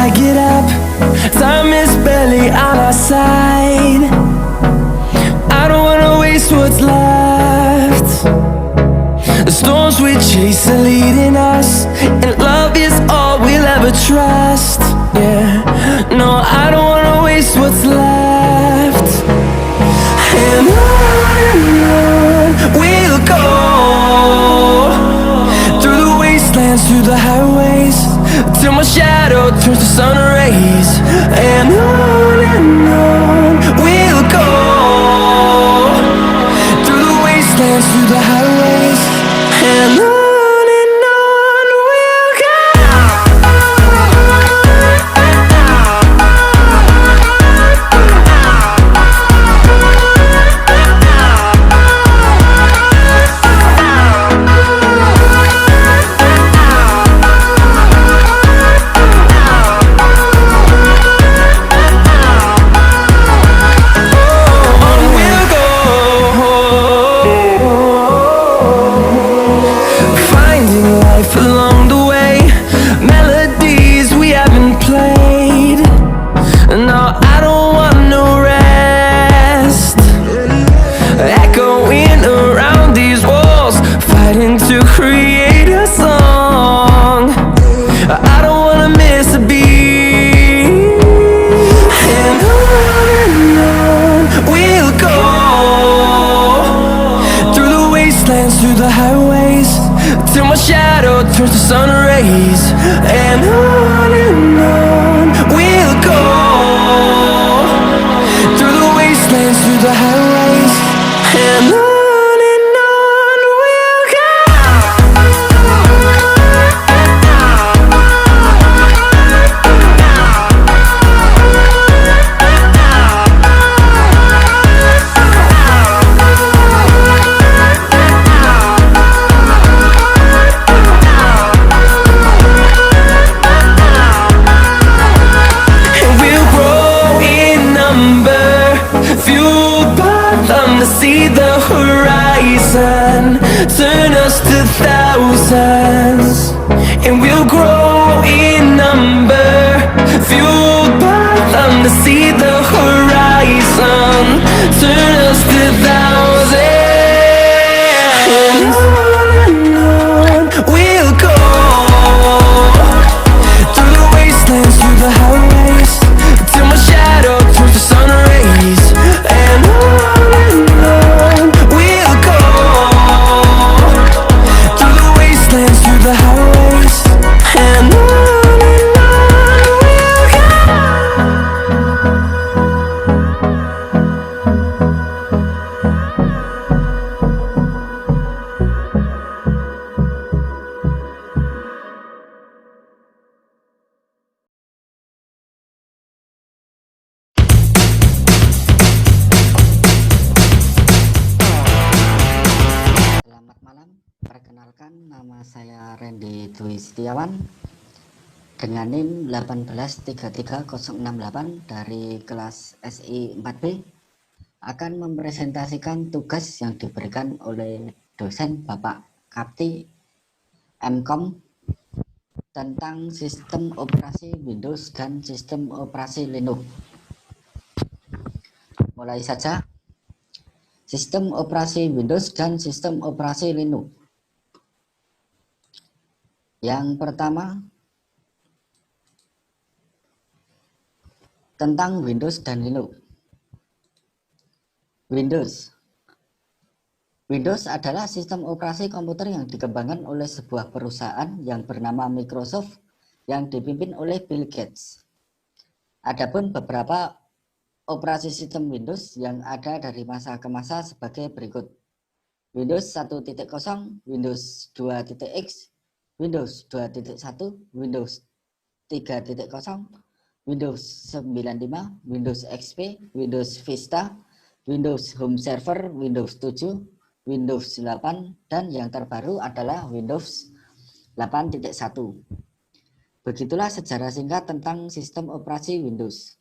I get up, time is barely on our side. I don't wanna waste what's left. The storms we chase are leading us, and love is all we'll ever trust. Yeah, no, I don't wanna waste what's left. And on we'll go, through the wastelands, through the highways, till my shadow turns to sun rays. And on we'll go, through the wastelands, through the highways, and on we'll go. Along the way, melodies we haven't played. No, I don't want no rest. Echoing around these walls, fighting to create a song. I don't wanna miss a beat. And on we'll go, through the wastelands, through the highways, till my shadow turns to sun rays. And on we'll go, through the wastelands, through the highways, and on we'll go. To see the horizon turn us to thousands, and we'll grow in number, fueled by them. To see the horizon turn us to thousands, and on we'll go, through the wastelands, through the highways, till my shadow turns to sun rays. And on we'll go, through the wastelands, through the highways, and on we'll go. Selamat malam, perkenalkan nama saya Randy Dwi Setiawan dengan NIM 1833068 dari kelas SI 4B akan mempresentasikan tugas yang diberikan oleh dosen Bapak Kapti MCom tentang sistem operasi Windows dan sistem operasi Linux. Mulai saja. Sistem operasi Windows dan sistem operasi Linux. Yang pertama, tentang Windows dan Linux. Windows adalah sistem operasi komputer yang dikembangkan oleh sebuah perusahaan yang bernama Microsoft yang dipimpin oleh Bill Gates. Adapun beberapa operasi sistem Windows yang ada dari masa ke masa sebagai berikut: Windows 1.0, Windows 2.x, Windows 2.1, Windows 3.0, Windows 95, Windows XP, Windows Vista, Windows Home Server, Windows 7, Windows 8, dan yang terbaru adalah Windows 8.1. Begitulah sejarah singkat tentang sistem operasi Windows.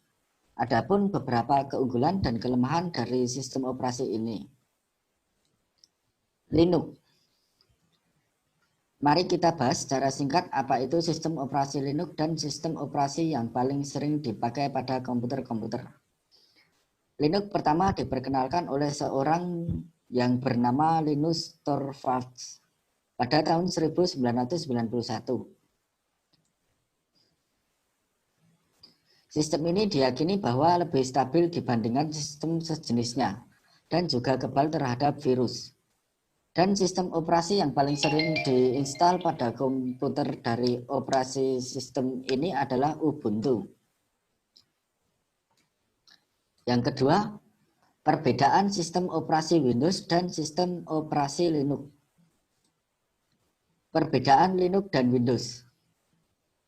Adapun beberapa keunggulan dan kelemahan dari sistem operasi ini. Linux. Mari kita bahas secara singkat apa itu sistem operasi Linux dan sistem operasi yang paling sering dipakai pada komputer-komputer. Linux pertama diperkenalkan oleh seorang yang bernama Linus Torvalds pada tahun 1991. Sistem ini diyakini bahwa lebih stabil dibandingkan sistem sejenisnya dan juga kebal terhadap virus. Dan sistem operasi yang paling sering diinstal pada komputer dari operasi sistem ini adalah Ubuntu. Yang kedua, perbedaan sistem operasi Windows dan sistem operasi Linux. Perbedaan Linux dan Windows.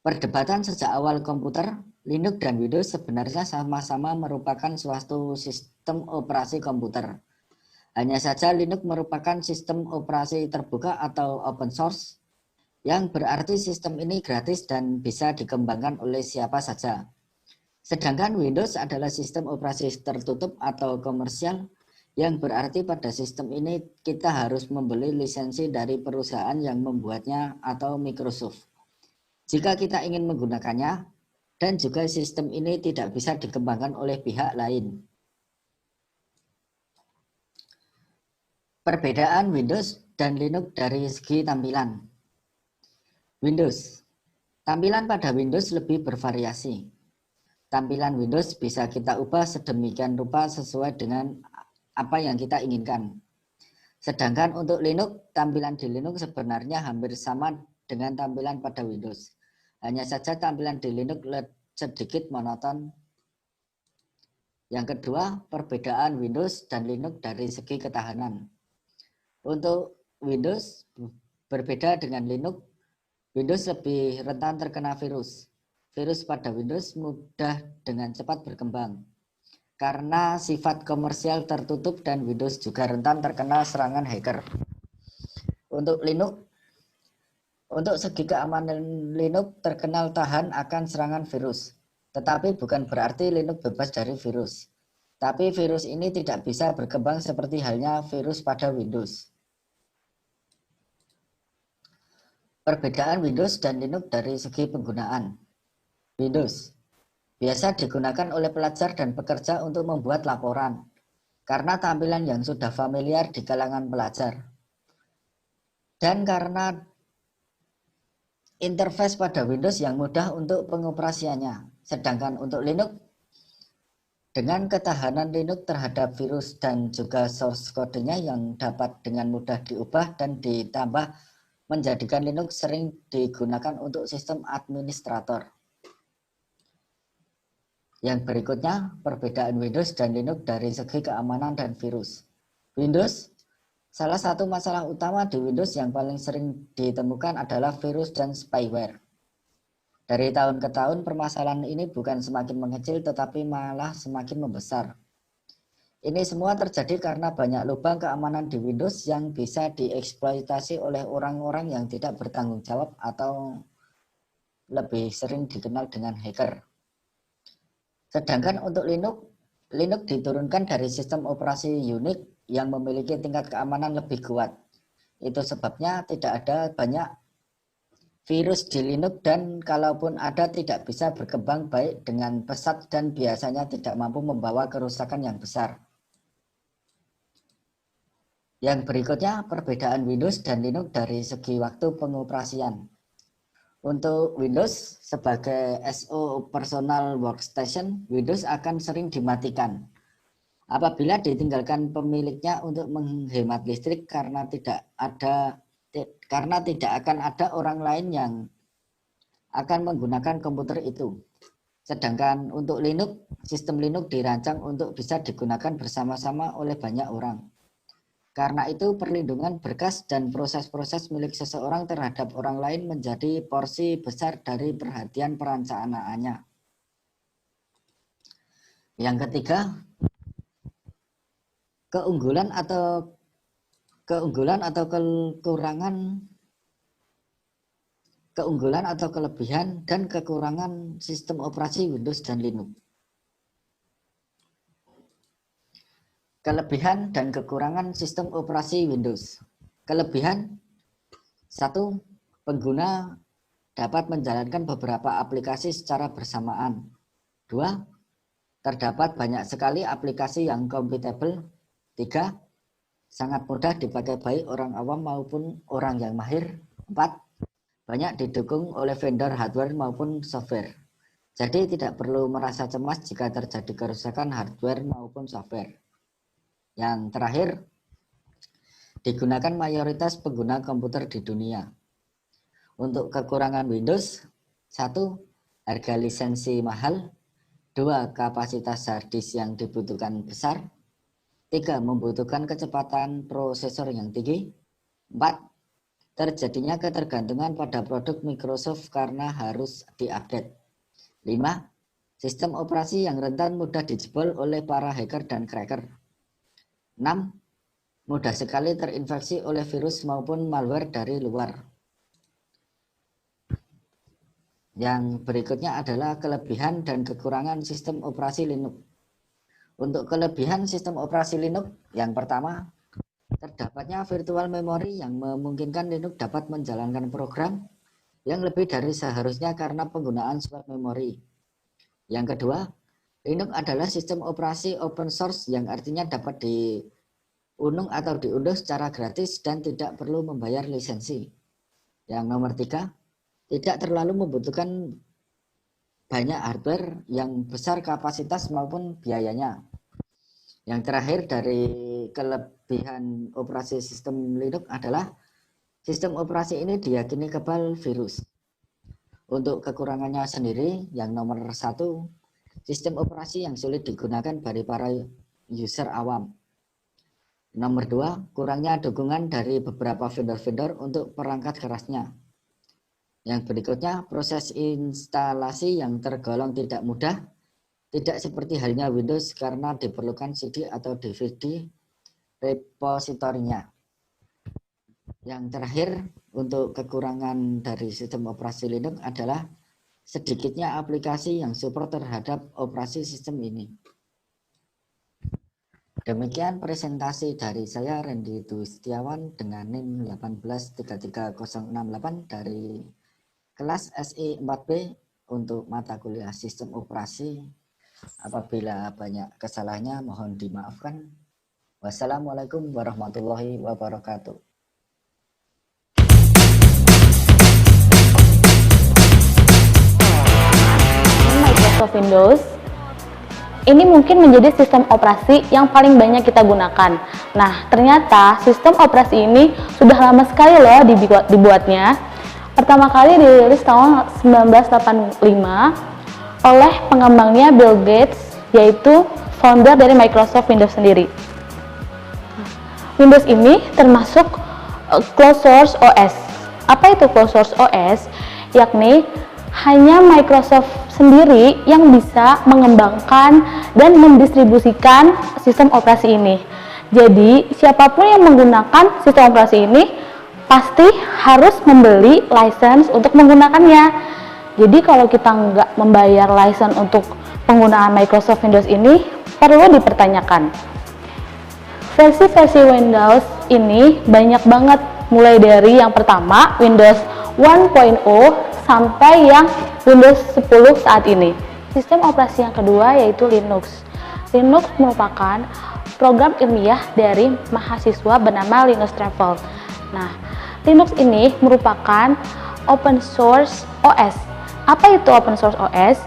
Perdebatan sejak awal komputer, Linux dan Windows sebenarnya sama-sama merupakan suatu sistem operasi komputer. Hanya saja Linux merupakan sistem operasi terbuka atau open source, yang berarti sistem ini gratis dan bisa dikembangkan oleh siapa saja. Sedangkan Windows adalah sistem operasi tertutup atau komersial, yang berarti pada sistem ini kita harus membeli lisensi dari perusahaan yang membuatnya atau Microsoft. Jika kita ingin menggunakannya, dan juga sistem ini tidak bisa dikembangkan oleh pihak lain. Perbedaan Windows dan Linux dari segi tampilan. Windows. Tampilan pada Windows lebih bervariasi. Tampilan Windows bisa kita ubah sedemikian rupa sesuai dengan apa yang kita inginkan. Sedangkan untuk Linux, tampilan di Linux sebenarnya hampir sama dengan tampilan pada Windows. Hanya saja tampilan di Linux sedikit monoton. Yang kedua, perbedaan Windows dan Linux dari segi ketahanan. Untuk Windows berbeda dengan Linux, Windows lebih rentan terkena virus. Virus pada Windows mudah dengan cepat berkembang. Karena sifat komersial tertutup dan Windows juga rentan terkena serangan hacker. Untuk Linux, untuk segi keamanan Linux terkenal tahan akan serangan virus. Tetapi bukan berarti Linux bebas dari virus. Tapi virus ini tidak bisa berkembang seperti halnya virus pada Windows. Perbedaan Windows dan Linux dari segi penggunaan. Windows biasa digunakan oleh pelajar dan pekerja untuk membuat laporan, karena tampilan yang sudah familiar di kalangan pelajar. Dan karena interface pada Windows yang mudah untuk pengoperasiannya. Sedangkan untuk Linux, dengan ketahanan Linux terhadap virus dan juga source kodenya yang dapat dengan mudah diubah dan ditambah, menjadikan Linux sering digunakan untuk sistem administrator. Yang berikutnya, perbedaan Windows dan Linux dari segi keamanan dan virus. Windows, salah satu masalah utama di Windows yang paling sering ditemukan adalah virus dan spyware. Dari tahun ke tahun, permasalahan ini bukan semakin mengecil tetapi malah semakin membesar. Ini semua terjadi karena banyak lubang keamanan di Windows yang bisa dieksploitasi oleh orang-orang yang tidak bertanggung jawab atau lebih sering dikenal dengan hacker. Sedangkan untuk Linux, Linux diturunkan dari sistem operasi Unix yang memiliki tingkat keamanan lebih kuat. Itu sebabnya tidak ada banyak virus di Linux dan kalaupun ada tidak bisa berkembang baik dengan pesat dan biasanya tidak mampu membawa kerusakan yang besar. Yang berikutnya, perbedaan Windows dan Linux dari segi waktu pengoperasian. Untuk Windows sebagai SO Personal Workstation, Windows akan sering dimatikan apabila ditinggalkan pemiliknya untuk menghemat listrik karena tidak akan ada orang lain yang akan menggunakan komputer itu. Sedangkan untuk Linux, sistem Linux dirancang untuk bisa digunakan bersama-sama oleh banyak orang. Karena itu perlindungan berkas dan proses-proses milik seseorang terhadap orang lain menjadi porsi besar dari perhatian perancanaannya. Yang ketiga, keunggulan atau kelebihan dan kekurangan sistem operasi Windows dan Linux. Kelebihan dan kekurangan sistem operasi Windows. Kelebihan: 1. pengguna dapat menjalankan beberapa aplikasi secara bersamaan. 2. Terdapat banyak sekali aplikasi yang compatible. 3. Sangat mudah dipakai baik orang awam maupun orang yang mahir. 4. Banyak didukung oleh vendor hardware maupun software. Jadi tidak perlu merasa cemas jika terjadi kerusakan hardware maupun software. Yang terakhir, digunakan mayoritas pengguna komputer di dunia. Untuk kekurangan Windows, 1. Harga lisensi mahal. 2. Kapasitas hard disk yang dibutuhkan besar. 3. Membutuhkan kecepatan prosesor yang tinggi. 4. Terjadinya ketergantungan pada produk Microsoft karena harus diupdate. 5. Sistem operasi yang rentan mudah dijebol oleh para hacker dan cracker. 6. Mudah sekali terinfeksi oleh virus maupun malware dari luar. Yang berikutnya adalah kelebihan dan kekurangan sistem operasi Linux. Untuk kelebihan sistem operasi Linux, yang pertama, terdapatnya virtual memory yang memungkinkan Linux dapat menjalankan program yang lebih dari seharusnya karena penggunaan swap memory. Yang kedua, Linux adalah sistem operasi open source yang artinya dapat diunduh atau diunduh secara gratis dan tidak perlu membayar lisensi. Yang nomor 3, tidak terlalu membutuhkan banyak hardware yang besar kapasitas maupun biayanya. Yang terakhir dari kelebihan operasi sistem Linux adalah sistem operasi ini diyakini kebal virus. Untuk kekurangannya sendiri, yang nomor 1, sistem operasi yang sulit digunakan bagi para user awam. Nomor 2, kurangnya dukungan dari beberapa vendor-vendor untuk perangkat kerasnya. Yang berikutnya, proses instalasi yang tergolong tidak mudah, tidak seperti halnya Windows karena diperlukan CD atau DVD repositorinya. Yang terakhir, untuk kekurangan dari sistem operasi Linux adalah sedikitnya aplikasi yang support terhadap operasi sistem ini. Demikian presentasi dari saya, Randy Dwi Setiawan, dengan NIM 1833068 dari kelas SI 4B untuk mata kuliah sistem operasi. Apabila banyak kesalahannya mohon dimaafkan. Wassalamualaikum warahmatullahi wabarakatuh. Microsoft Windows ini mungkin menjadi sistem operasi yang paling banyak kita gunakan. Nah, ternyata sistem operasi ini sudah lama sekali loh dibuatnya. Pertama kali dirilis tahun 1985 oleh pengembangnya Bill Gates, yaitu founder dari Microsoft Windows sendiri. Windows ini termasuk closed source OS. Apa itu closed source OS? Yakni hanya Microsoft sendiri yang bisa mengembangkan dan mendistribusikan sistem operasi ini. Jadi, siapapun yang menggunakan sistem operasi ini pasti harus membeli license untuk menggunakannya. Jadi kalau kita nggak membayar license untuk penggunaan Microsoft Windows ini, perlu dipertanyakan. Versi-versi Windows ini banyak banget, mulai dari yang pertama Windows 1.0 sampai yang Windows 10 saat ini. Sistem operasi yang kedua yaitu Linux. Linux merupakan program ilmiah dari mahasiswa bernama Linus Torvalds. Nah, Linux ini merupakan open source OS. Apa itu open source OS?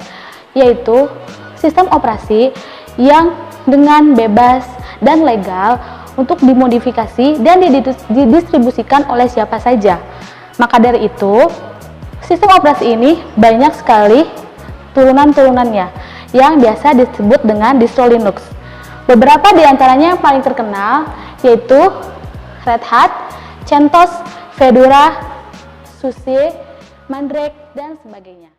Yaitu sistem operasi yang dengan bebas dan legal untuk dimodifikasi dan didistribusikan oleh siapa saja. Maka dari itu, sistem operasi ini banyak sekali turunan-turunannya yang biasa disebut dengan distro Linux. Beberapa di antaranya yang paling terkenal yaitu Red Hat, CentOS, Fedora, SUSE, Mandrake, dan sebagainya.